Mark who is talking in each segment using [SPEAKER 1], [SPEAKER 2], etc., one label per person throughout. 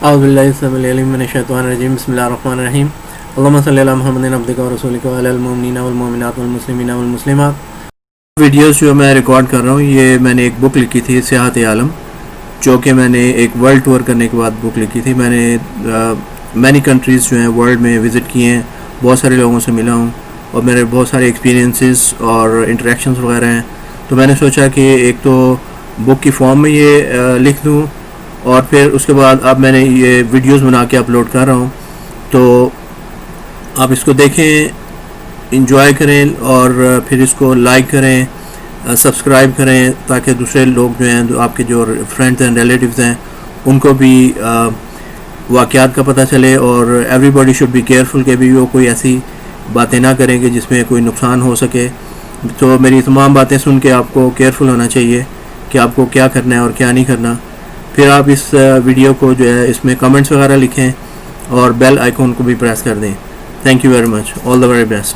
[SPEAKER 1] اعوذ باللہ من الشیطان الرجیم بسم اللہ الرحمن الرحیم اللہم صلی علی محمد عبدک و رسولک و علی المؤمنین والمؤمنات والمسلمین والمسلمات۔ ویڈیوز جو میں ریکارڈ کر رہا ہوں یہ میں نے ایک بک لکھی تھی سیاحت عالم، جو کہ میں نے ایک ورلڈ ٹور کرنے کے بعد بک لکھی تھی۔ میں نے مینی کنٹریز جو ہیں ورلڈ میں وزٹ کیے ہیں، بہت سارے لوگوں سے ملا ہوں اور میرے بہت سارے ایکسپیرینسز اور انٹریکشنز وغیرہ ہیں، تو میں نے سوچا کہ ایک تو بک کی فارم میں یہ لکھ دوں اور پھر اس کے بعد اب میں نے یہ ویڈیوز بنا کے اپلوڈ کر رہا ہوں، تو آپ اس کو دیکھیں، انجوائے کریں اور پھر اس کو لائک کریں، سبسکرائب کریں، تاکہ دوسرے لوگ جو ہیں، آپ کے جو فرینڈز ہیں، ریلیٹیوز ہیں، ان کو بھی واقعات کا پتہ چلے، اور everybody should be careful کہ بھی وہ کوئی ایسی باتیں نہ کریں کہ جس میں کوئی نقصان ہو سکے۔ تو میری تمام باتیں سن کے آپ کو کیئرفل ہونا چاہیے کہ آپ کو کیا کرنا ہے اور کیا نہیں کرنا۔ پھر آپ اس ویڈیو کو جو ہے اس میں کمنٹس وغیرہ لکھیں اور بیل آئیکن کو بھی پریس کر دیں۔ Thank you very much, all the very best.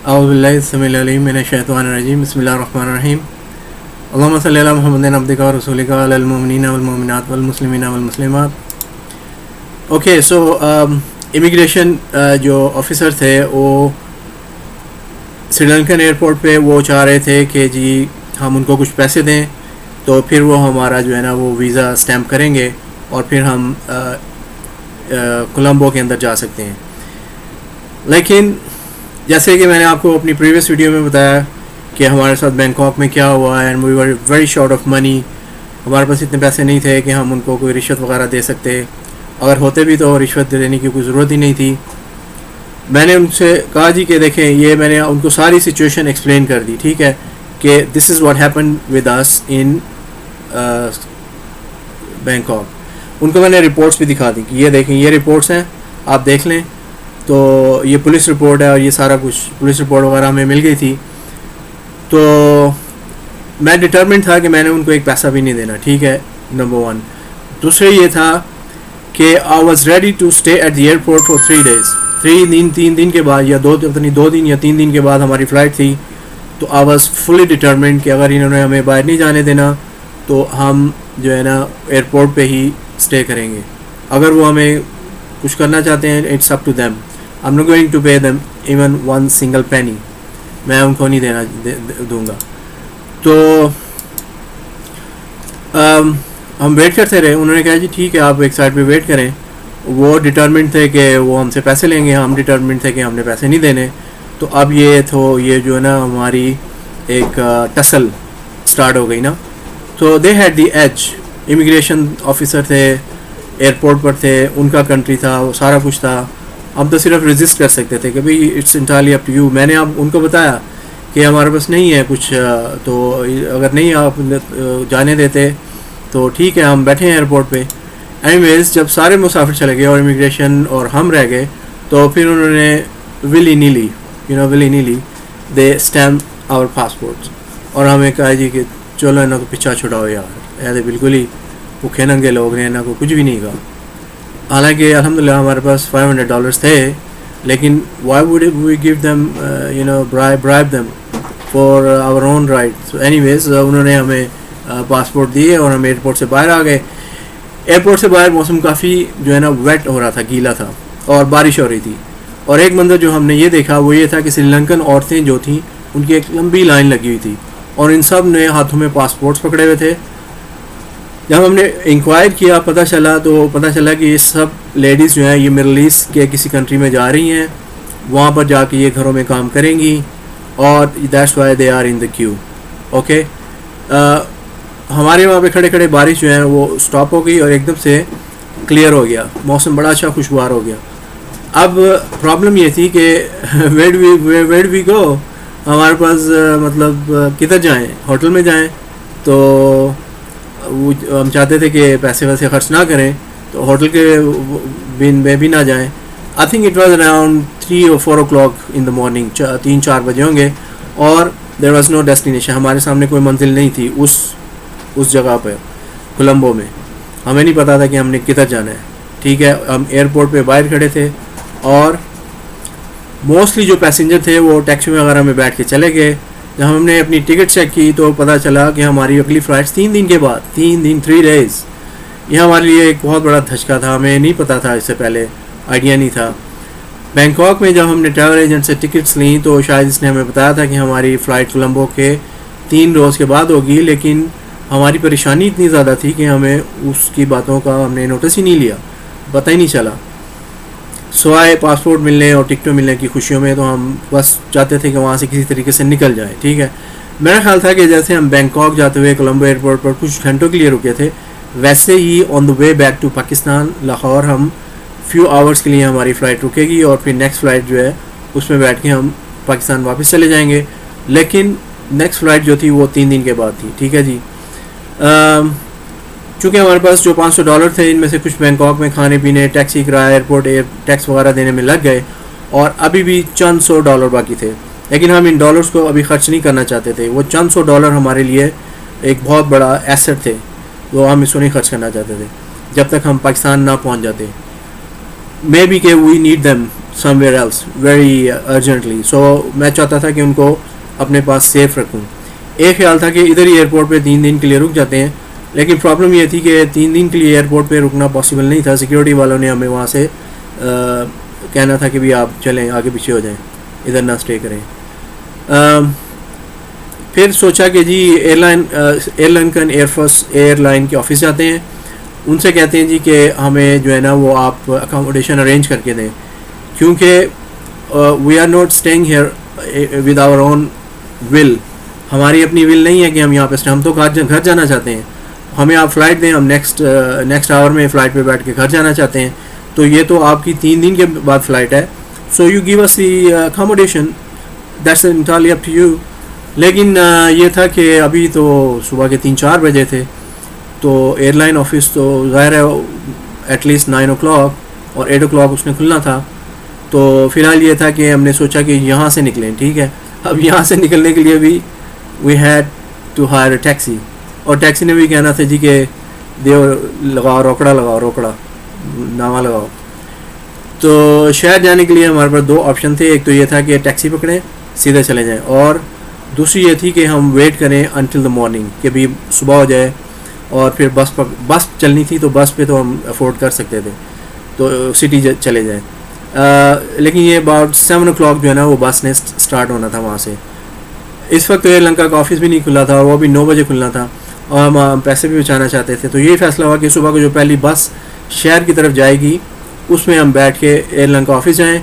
[SPEAKER 1] اعوذ باللہ السمیع العلیم من الشیطان الرجیم بسم اللہ الرحمن الرحیم اللہم صلی علی محمد عبدک و رسولک و علی المؤمنین والمؤمنات والمسلمین والمسلمات۔ اوکے، سو امیگریشن جو آفیسر تھے وہ سری لنکن ایئرپورٹ پہ وہ چاہ رہے تھے کہ جی ہم ان کو کچھ پیسے دیں تو پھر وہ ہمارا جو ہے نا وہ ویزا اسٹیمپ کریں گے اور پھر ہم کولمبو کے اندر جا سکتے ہیں۔ لیکن جیسے کہ میں نے آپ کو اپنی پریویس ویڈیو میں بتایا کہ ہمارے ساتھ بینکاک میں کیا ہوا ہے، and we were very short of money, ہمارے پاس اتنے پیسے نہیں تھے کہ ہم ان کو کوئی رشوت وغیرہ دے سکتے، اگر ہوتے بھی تو رشوت دینے کی کوئی ضرورت ہی نہیں تھی۔ میں نے ان سے کہا جی کہ دیکھیں، یہ میں نے ان کو ساری سچویشن ایکسپلین کر دی، ٹھیک ہے، کہ this is what happen with us in Bangkok. ان کو میں نے رپورٹس بھی دکھا دی کہ یہ دیکھیں، یہ رپورٹس ہیں، آپ دیکھ لیں۔ تو یہ پولیس رپورٹ ہے اور یہ سارا کچھ پولیس رپورٹ وغیرہ ہمیں مل گئی تھی۔ تو میں ڈٹرمنٹ تھا کہ میں نے ان کو ایک پیسہ بھی نہیں دینا، ٹھیک ہے، نمبر 1۔ دوسرے یہ تھا کہ I was ready to stay at the airport for 3 days۔ 3 دن کے بعد یا 2 دن یا 3 دن کے بعد ہماری فلائٹ تھی، تو آئی واز فلی ڈٹرمنٹ کہ اگر انہوں نے ہمیں باہر نہیں جانے دینا تو ہم جو ہے نا ایئرپورٹ پہ ہی اسٹے کریں گے۔ اگر وہ ہمیں کچھ کرنا چاہتے ہیں، it's up to them, I am not going to pay them even 1 single penny، میں ان کو نہیں دوں گا۔ تو ہم ویٹ کرتے رہے، انہوں نے کہا جی ٹھیک ہے، آپ ایک سائڈ پہ ویٹ کریں۔ وہ ڈٹرمنٹ تھے کہ وہ ہم سے پیسے لیں گے، ہم ڈٹرمنٹ تھے کہ ہم نے پیسے نہیں دینے۔ تو اب یہ جو ہے نا ہماری ایک ٹسل سٹارٹ ہو گئی نا۔ تو they had the edge, immigration officer تھے، ایئرپورٹ پر تھے، ان کا کنٹری تھا، وہ سارا کچھ تھا، ہم تو صرف رجسٹ کر سکتے تھے کہ بھئی it's entirely up to you. میں نے اب ان کو بتایا کہ ہمارے پاس نہیں ہے کچھ، تو اگر نہیں آپ جانے دیتے تو ٹھیک ہے، ہم بیٹھے ہیں ایئرپورٹ پہ۔ اینی ویز جب سارے مسافر چلے گئے اور امیگریشن اور ہم رہ گئے، تو پھر انہوں نے ولی نیلی دے اسٹیمپ آور پاسپورٹس، اور ہمیں کہا جی کہ چلو انہوں کو پیچھا چھڑاؤ یار، ایسے بالکل ہی بھوکے ننگے لوگ نے، انہوں کو کچھ بھی نہیں کہا۔ حالانکہ الحمدللہ ہمارے پاس $500 تھے، لیکن why would we give them bribe them for our own right. So anyways انہوں نے ہمیں پاسپورٹ دیے اور ہم ایئرپورٹ سے باہر آ گئے۔ ایئرپورٹ سے باہر موسم کافی جو ہے نا ویٹ ہو رہا تھا، گیلا تھا اور بارش ہو رہی تھی۔ اور ایک منظر جو ہم نے یہ دیکھا وہ یہ تھا کہ سری لنکن عورتیں جو تھیں ان کی ایک لمبی لائن لگی ہوئی تھی، اور ان سب نے ہاتھوں میں پاسپورٹس پکڑے ہوئے تھے۔ جب ہم نے انکوائر کیا، پتہ چلا کہ یہ سب لیڈیز جو ہیں یہ مڈل ایسٹ کے کسی کنٹری میں جا رہی ہیں، وہاں پر جا کے یہ گھروں میں کام کریں گی، اور that's why they are in the queue. Okay, ہمارے وہاں پہ کھڑے کھڑے بارش جو ہے وہ اسٹاپ ہو گئی اور ایک دم سے کلیئر ہو گیا، موسم بڑا اچھا خوشگوار ہو گیا۔ اب پرابلم یہ تھی کہ ویئر وی گو، ہمارے پاس مطلب کدھر جائیں، ہوٹل میں جائیں، تو ہم چاہتے تھے کہ پیسے ویسے خرچ نہ کریں، تو ہوٹل کے میں بھی نہ جائیں۔ I think it was around 3 or 4 o'clock in the morning، 3-4 بجے ہوں گے، اور دیر واز نو ڈیسٹینیشن، ہمارے سامنے کوئی منزل نہیں تھی اس جگہ پہ کولمبو میں، ہمیں نہیں پتا تھا کہ ہم نے کدھر جانا ہے۔ ٹھیک ہے، ہم ایئرپورٹ پہ باہر کھڑے تھے، اور موسٹلی جو پیسنجر تھے وہ ٹیکسی وغیرہ میں بیٹھ کے چلے گئے، جب ہم نے اپنی ٹکٹ چیک کی تو پتہ چلا کہ ہماری اگلی فلائٹس 3 دن کے بعد, 3 دن 3 days. یہ ہمارے لیے ایک بہت بڑا دھچکا تھا, ہمیں نہیں پتہ تھا, اس سے پہلے آئیڈیا نہیں تھا. بینکاک میں جب ہم نے ٹریول ایجنٹ سے ٹکٹس لیں تو شاید اس نے ہمیں بتایا تھا کہ ہماری فلائٹ کولمبو کے 3 روز کے بعد ہوگی, لیکن ہماری پریشانی اتنی زیادہ تھی کہ ہمیں اس کی باتوں کا ہم نے نوٹس ہی نہیں لیا, پتہ ہی نہیں چلا. سوائے پاسپورٹ ملنے اور ٹکٹوں ملنے کی خوشیوں میں تو ہم بس چاہتے تھے کہ وہاں سے کسی طریقے سے نکل جائیں. ٹھیک ہے, میرا خیال تھا کہ جیسے ہم بینکاک جاتے ہوئے کولمبو ایئرپورٹ پر کچھ گھنٹوں کے لیے رکے تھے, ویسے ہی on the way back to Pakistan Lahore ہم فیو آورس کے لیے ہماری فلائٹ رکے گی اور پھر نیکسٹ فلائٹ جو ہے اس میں بیٹھ کے ہم پاکستان واپس چلے جائیں گے. لیکن نیکسٹ فلائٹ جو تھی وہ 3 دن کے بعد تھی. ٹھیک ہے جی. چونکہ ہمارے پاس جو $500 تھے, ان میں سے کچھ بینکاک میں کھانے پینے, ٹیکسی کرایہ, ایئرپورٹ ٹیکس وغیرہ دینے میں لگ گئے, اور ابھی بھی چند $100 باقی تھے. لیکن ہم ان ڈالرز کو ابھی خرچ نہیں کرنا چاہتے تھے. وہ چند $100 ہمارے لیے ایک بہت بڑا ایسٹ تھے, وہ ہم اس کو نہیں خرچ کرنا چاہتے تھے جب تک ہم پاکستان نہ پہنچ جاتے. مے بی کہ we need them somewhere else very urgently. So میں چاہتا تھا کہ ان کو اپنے پاس سیف رکھوں. ایک خیال تھا کہ ادھر ہی ایئرپورٹ پہ 3 دن کے لیے رک جاتے ہیں, لیکن پرابلم یہ تھی کہ 3 دن کے لیے ایئرپورٹ پہ رکنا پاسبل نہیں تھا. سیکیورٹی والوں نے ہمیں وہاں سے کہنا تھا کہ بھی آپ چلیں, آگے پیچھے ہو جائیں, ادھر نہ اسٹے کریں. پھر سوچا کہ جی ایئر لنکن ایئر لائن کے آفس جاتے ہیں, ان سے کہتے ہیں جی کہ ہمیں جو ہے نا وہ آپ اکاموڈیشن ارینج کر کے دیں, کیونکہ we are not staying here with our own will. ہماری اپنی ول نہیں ہے کہ ہم یہاں پہ ہم تو گھر جانا چاہتے ہیں. ہمیں آپ فلائٹ دیں, ہم نیکسٹ آور میں فلائٹ پہ بیٹھ کے گھر جانا چاہتے ہیں. تو یہ تو آپ کی 3 دن کے بعد فلائٹ ہے, so you give us the accommodation, that's entirely up to you. لیکن یہ تھا کہ ابھی تو صبح کے 3-4 بجے تھے, تو ایئر لائن آفس تو ظاہر ہے ایٹ لیسٹ 9 o'clock اور 8 o'clock اس نے کھلنا تھا. تو فی الحال یہ تھا کہ ہم نے سوچا کہ یہاں سے نکلیں. ٹھیک ہے, اب یہاں سے نکلنے کے لیے بھی we had to hire a taxi, اور ٹیکسی نے بھی کہنا تھا جی کہ دیو لگاؤ, روکڑا نامہ لگاؤ. تو شہر جانے کے لیے ہمارے پاس 2 آپشن تھے. ایک تو یہ تھا کہ ٹیکسی پکڑیں سیدھے چلے جائیں, اور دوسری یہ تھی کہ ہم ویٹ کریں انٹل دا مارننگ کہ بھی صبح ہو جائے, اور پھر بس چلنی تھی تو بس پہ تو ہم افورڈ کر سکتے تھے, تو سٹی چلے جائیں. لیکن یہ اباؤٹ 7 o'clock جو ہے نا وہ بس نے اسٹارٹ ہونا تھا وہاں سے. اس وقت ایئر لنکا کا آفس بھی نہیں کھلا تھا, اور وہ بھی 9 بجے کھلنا تھا, اور ہم پیسے بھی بچانا چاہتے تھے. تو یہی فیصلہ ہوا کہ صبح کو جو پہلی بس شہر کی طرف جائے گی اس میں ہم بیٹھ کے ایئر لنکا آفس جائیں,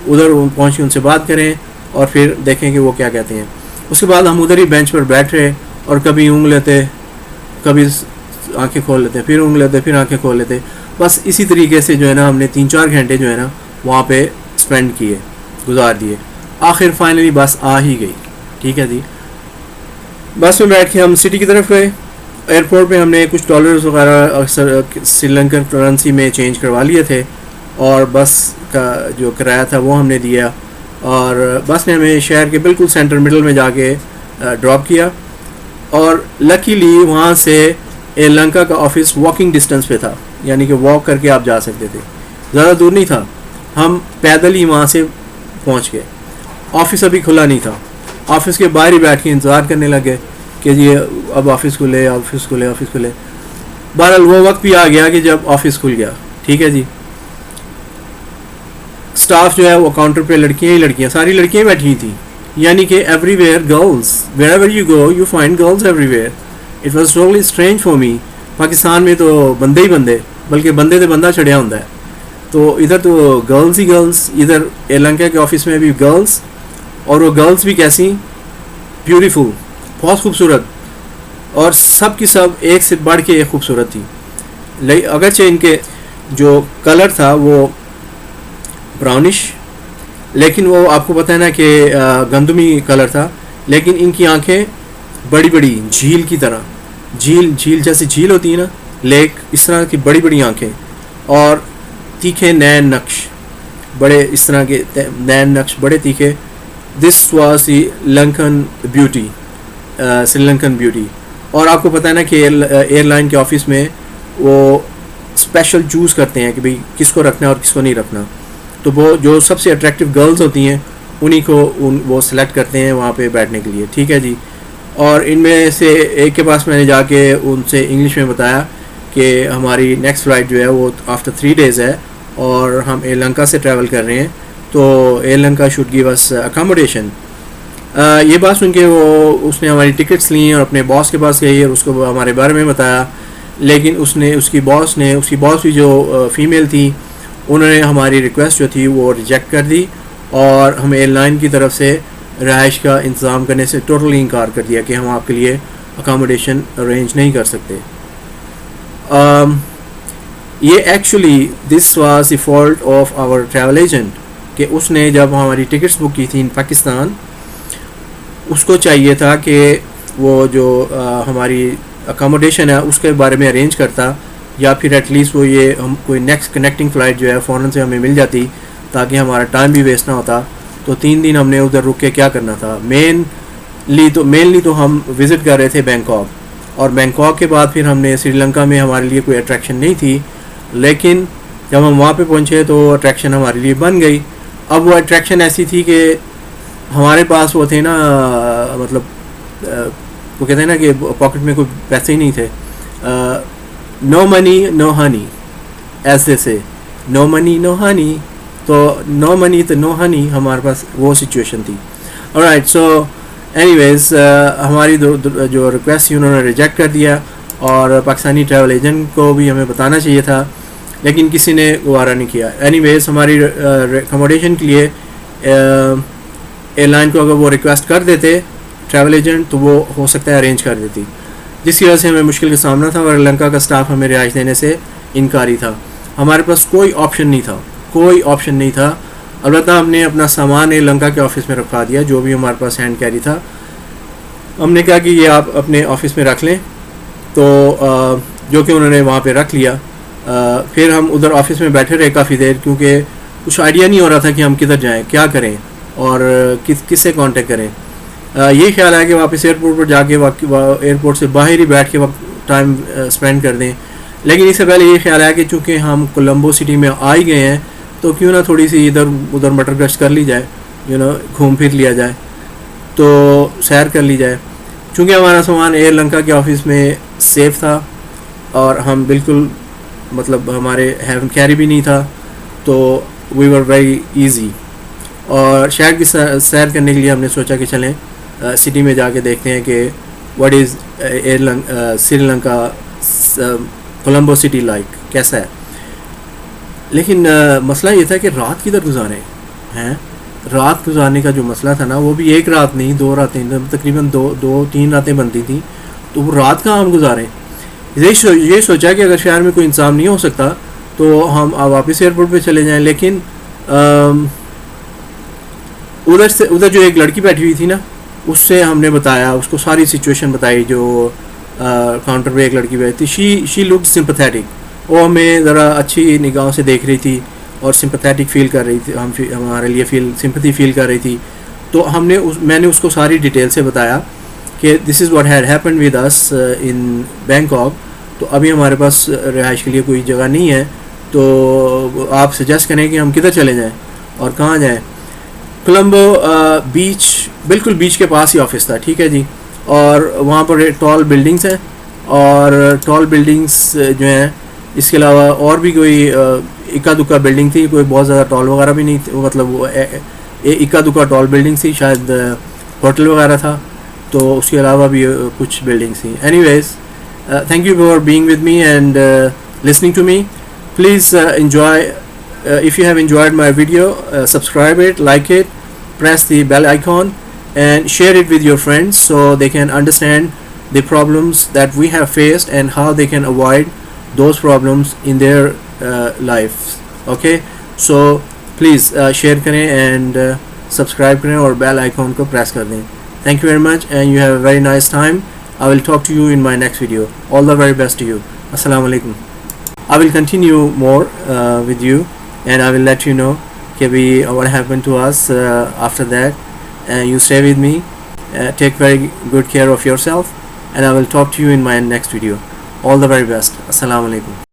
[SPEAKER 1] ادھر پہنچ کے ان سے بات کریں اور پھر دیکھیں کہ وہ کیا کہتے ہیں. اس کے بعد ہم ادھر ہی بینچ پر بیٹھ رہے, اور کبھی اونگ لیتے, کبھی آنکھیں کھول لیتے, پھر اونگ لیتے, پھر آنکھیں کھول لیتے. بس اسی طریقے سے جو ہے نا ہم نے 3-4 گھنٹے جو ہے نا وہاں پہ اسپینڈ کیے, گزار دیے. آخر فائنلی بس آ ہی گئی. ٹھیک ہے جی. بس میں بیٹھ کے ہم سٹی کی طرف گئے. ایئرپورٹ پہ ہم نے کچھ ڈالرز وغیرہ اکثر سری لنکن کرنسی میں چینج کروا لیے تھے, اور بس کا جو کرایہ تھا وہ ہم نے دیا, اور بس نے ہمیں شہر کے بالکل سینٹر مڈل میں جا کے ڈراپ کیا. اور لکیلی وہاں سے ایئر لنکا کا آفس واکنگ ڈسٹینس پہ تھا, یعنی کہ واک کر کے آپ جا سکتے تھے, زیادہ دور نہیں تھا. ہم پیدل ہی وہاں سے پہنچ گئے. آفس ابھی کھلا نہیں تھا, آفس کے باہر ہی بیٹھ کے انتظار کرنے لگے کہ جی اب آفس کھلے. بہرحال وہ وقت بھی آ گیا کہ جب آفس کھل گیا. ٹھیک ہے جی. اسٹاف جو ہے وہ کاؤنٹر پہ لڑکیاں ساری لڑکیاں بیٹھی تھیں, یعنی کہ every where girls, where ever you go you find girls every where. It was totally strange for me. Pakistan میں تو بندے ہی بندے, بلکہ بندے سے بندہ چڑھیا ہوتا ہے, تو ادھر تو گرلز ہی گرلز. ادھر ایئر لنکا کے آفس میں بھی گرلز, اور وہ گرلز بھی کیسی بیوٹیفل, بہت خوبصورت, اور سب کی سب ایک سے بڑھ کے ایک خوبصورت تھی. اگرچہ ان کے جو کلر تھا وہ براؤنش, لیکن وہ آپ کو پتہ ہے نا کہ گندمی کلر تھا, لیکن ان کی آنکھیں بڑی بڑی جھیل کی طرح, جھیل جیسے جھیل ہوتی ہے نا, لیک, اس طرح کی بڑی بڑی آنکھیں, اور تیکھے نین نقش, بڑے اس طرح کے نین نقش بڑے تیکھے. This was the Lankan beauty, Sri Lankan beauty. اور آپ کو پتہ ہے نا کہ ایئر لائن کے آفس میں وہ اسپیشل چوز کرتے ہیں کہ بھئی کس کو رکھنا ہے اور کس کو نہیں رکھنا. تو وہ جو سب سے اٹریکٹیو گرلز ہوتی ہیں انہی کو وہ سلیکٹ کرتے ہیں وہاں پہ بیٹھنے کے لیے. ٹھیک ہے جی. اور ان میں سے ایک کے پاس میں نے جا کے ان سے انگلش میں بتایا کہ ہماری نیکسٹ فلائٹ جو ہے وہ آفٹر 3 days ہے اور ہم ایئر لنکا سے ٹریول کر رہے ہیں, تو Air Lanka should give us accommodation. یہ بات سن کے اس نے ہماری ٹکٹس لیں اور اپنے باس کے پاس گئی اور اس کو ہمارے بارے میں بتایا, لیکن اس کی باس بھی جو فیمیل تھی, انہوں نے ہماری ریکویسٹ جو تھی وہ ریجیکٹ کر دی اور ہمیں ایئر لائن کی طرف سے رہائش کا انتظام کرنے سے ٹوٹلی انکار کر دیا کہ ہم آپ کے لیے اکاموڈیشن ارینج نہیں کر سکتے. یہ actually this was the fault of our travel agent کہ اس نے جب ہماری ٹکٹس بک کی تھی ان پاکستان, اس کو چاہیے تھا کہ وہ جو ہماری اکاموڈیشن ہے اس کے بارے میں ارینج کرتا, یا پھر ایٹ لیسٹ وہ یہ ہم کوئی نیکسٹ کنیکٹنگ فلائٹ جو ہے فوراً سے ہمیں مل جاتی تاکہ ہمارا ٹائم بھی ویسٹ نہ ہوتا. تو 3 دن ہم نے ادھر رک کے کیا کرنا تھا. مینلی تو ہم وزٹ کر رہے تھے بینکاک, اور بینکاک کے بعد پھر ہم نے سری لنکا میں ہمارے لیے کوئی اٹریکشن نہیں تھی, لیکن جب ہم وہاں پہ پہنچے تو اٹریکشن ہمارے لیے بن گئی. اب وہ اٹریکشن ایسی تھی کہ ہمارے پاس وہ تھے نا, مطلب وہ کہتے ہیں نا کہ پاکٹ میں کوئی پیسے ہی نہیں تھے. نو منی نو ہنی, ایسے سے نو منی نو ہنی, تو نو منی تو نو ہنی ہمارے پاس وہ سچویشن تھی. آلرائٹ, سو اینی ویز ہماری جو ریکویسٹ تھی انہوں نے ریجیکٹ کر دیا, اور پاکستانی ٹریول ایجنٹ کو بھی ہمیں بتانا چاہیے تھا لیکن کسی نے گوارا نہیں کیا. اینی ویز ہماری اکاموڈیشن کے لیے ایئر لائن کو اگر وہ ریکویسٹ کر دیتے ٹریول ایجنٹ تو وہ ہو سکتا ہے ارینج کر دیتی, جس کی وجہ سے ہمیں مشکل کا سامنا تھا, اور سری لنکا کا اسٹاف ہمیں رہائش دینے سے انکاری تھا. ہمارے پاس کوئی آپشن نہیں تھا. البتہ ہم نے اپنا سامان سری لنکا کے آفس میں رکھوا دیا, جو بھی ہمارے پاس ہینڈ کیری تھا. ہم نے کہا کہ یہ آپ اپنے آفس میں رکھ لیں, تو جو کہ انہوں نے وہاں پہ رکھ لیا. پھر ہم ادھر آفس میں بیٹھے رہے کافی دیر, کیونکہ کچھ آئیڈیا نہیں ہو رہا تھا کہ ہم کدھر جائیں, کیا کریں اور کس سے کانٹیکٹ کریں. یہ خیال ہے کہ واپس ایئرپورٹ پر جا کے ایئرپورٹ سے باہر ہی بیٹھ کے ٹائم اسپینڈ کر دیں, لیکن اس سے پہلے یہ خیال ہے کہ چونکہ ہم کولمبو سٹی میں آ ہی گئے ہیں تو کیوں نہ تھوڑی سی ادھر ادھر مٹر گشت کر لی جائے, گھوم پھر لیا جائے, تو سیر کر لی جائے. چونکہ ہمارا سامان ایئر لنکا کے آفس میں سیف تھا اور ہم بالکل مطلب ہمارے ہیونڈ کیری بھی نہیں تھا, تو وی ور ویری ایزی. اور شہر کی سیر کرنے کے لیے ہم نے سوچا کہ چلیں سٹی میں جا کے دیکھتے ہیں کہ what is Sri Lanka Colombo city like, کیسا ہے. لیکن مسئلہ یہ تھا کہ رات کدھر گزاریں ہیں. رات گزارنے کا جو مسئلہ تھا نا, وہ بھی ایک رات نہیں 2 راتیں, تقریباً 2-3 راتیں بنتی تھیں, تو وہ رات کہاں ہم گزاریں. یہ سوچا کہ اگر شہر میں کوئی انتظام نہیں ہو سکتا تو ہم واپس ایئرپورٹ پہ چلے جائیں. لیکن ادھر جو ایک لڑکی بیٹھی ہوئی تھی نا, اس سے ہم نے بتایا, اس کو ساری سچویشن بتائی. جو کاؤنٹر پہ ایک لڑکی بیٹھی تھی, شی لک سمپتھیٹک, وہ ہمیں ذرا اچھی نگاہوں سے دیکھ رہی تھی اور سمپتھیٹک فیل کر رہی تھی, ہمارے لیے سمپتھی فیل کر رہی تھی. تو میں نے اس کو ساری ڈیٹیل سے بتایا کہ this is what had happened with us in Bangkok. تو ابھی ہمارے پاس رہائش کے لیے کوئی جگہ نہیں ہے, تو آپ سجیسٹ کریں کہ ہم کدھر چلے جائیں اور کہاں جائیں. کولمبو بیچ, بالکل بیچ کے پاس ہی آفس تھا. ٹھیک ہے جی. اور وہاں پر ٹال بلڈنگس ہیں, اور ٹال بلڈنگس جو ہیں اس کے علاوہ اور بھی کوئی اکا دکا بلڈنگ تھی, کوئی بہت زیادہ ٹال وغیرہ بھی نہیں تھی, مطلب وہ اکا دکا ٹال بلڈنگ تھی, شاید ہوٹل وغیرہ تھا, تو اس کے علاوہ بھی کچھ بلڈنگس تھیں. Anyways, thank you for being with me and listening to me. Please enjoy, if you have enjoyed my video, subscribe it, like it, press the bell icon and share it with your friends so they can understand the problems that we have faced and how they can avoid those problems in their lives. Okay, so please share karen and subscribe karen aur bell icon ko press kar dein. Thank you very much and you have a very nice time. I will talk to you in my next video. All the very best to you. Assalamu alaikum. I will continue more with you and I will let you know what happened to us after that. You stay with me. Take very good care of yourself and I will talk to you in my next video. All the very best. Assalamu alaikum.